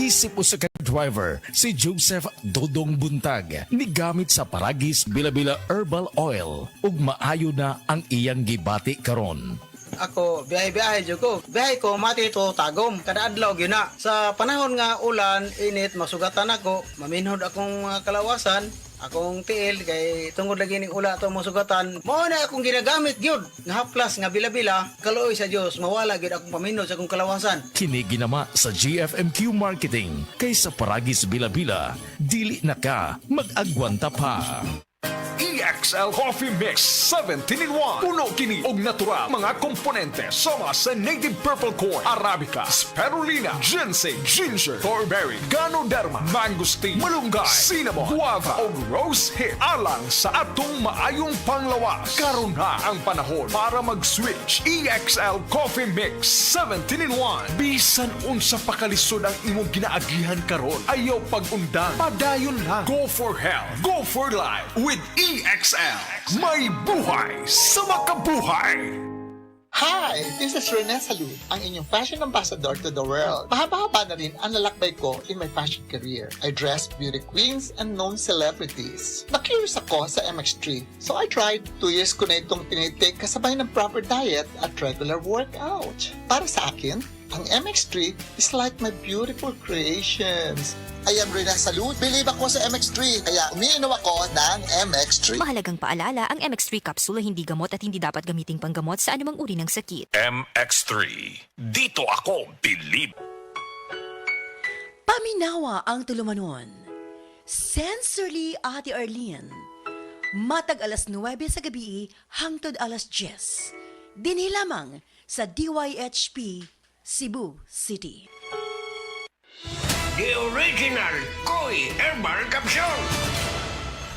Isip usa ka driver si Joseph Dodong Buntag ni gamit sa Paragis Bila-Bila Herbal Oil ug maayo na ang iyang gibati karon. Ako, biyahe-biyahe dyan ko. Biyahe ko, mati ito tagom. Kada adlaw yun na. Sa panahon nga ulan, init, masugatan ako. Maminhod akong kalawasan. Akong tiil, kay tungod lagi ning ula ito masugatan. Mao na akong ginagamit yun. Nga haplas, nga bila-bila. Kaluoy sa Diyos, mawala yun akong paminhod sa akong kalawasan. Kini ginama sa GFMQ Marketing kay sa Paragis Bila-Bila, dili na ka mag-agwanta pa. EXL Coffee Mix 17-in-1. Puno kini og natural mga komponente sama sa native purple corn, arabica, spirulina, ginseng, ginger, thornberry, ganoderma, mangosteen, malunggay, cinnamon, guava ug rose hip alang sa atong maayong panglawas. Karon na ang panahon para mag-switch. EXL Coffee Mix 17-in-1. Bisan unsa pa kalisod ang imong ginaagihan karon, ayaw pag-undang, padayon lang. Go for health, go for life with EXL. May buhay sa makabuhay. Hi! This is Rene Salud, ang inyong fashion ambassador to the world. Mahaba-haba na rin ang lalakbay ko in my fashion career. I dress beauty queens and known celebrities. Na-curious ako sa MX3, so I tried. 2 years ko na itong tinitake kasabay ng proper diet at regular workout. Para sa akin, ang MX3 is like my beautiful creations. I am Rene Salud. Believe ako sa MX3, kaya umiinom ako ng MX3. Mahalagang paalala, ang MX3 capsule ay hindi gamot at hindi dapat gamiting panggamot sa anumang uri ng sakit. MX3. Dito ako believe. Paminawa ang tulumanon. Sensorily Ate Arlene. Matag alas 9 sa gabi hangtod alas 10. Dinhi lamang sa DYHP Cebu City. The original Koi Herbal Capsule.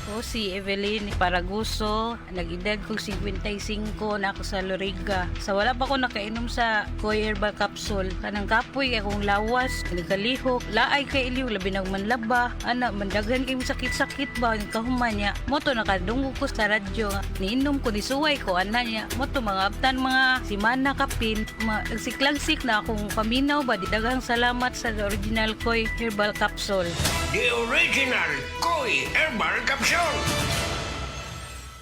Ako si Evelyn Paraguso, nag-edad kong 55 na ako sa Loriga. Sa wala pa ko nakainom sa Koi Herbal Capsule, kanang kapoy akong lawas, nagkalihok, laay kay iliw, labi ng manlaba, mandaghan kay sakit-sakit ba, kahuman niya. Moto nakadunggo ko sa radyo, niinom ko, nisuway ko, niya. Moto mga aptan, mga simana kapin, nagsiklagsik na akong paminaw ba, didaghang salamat sa original Koi Herbal Capsule. The original Koi Herbal Capsule.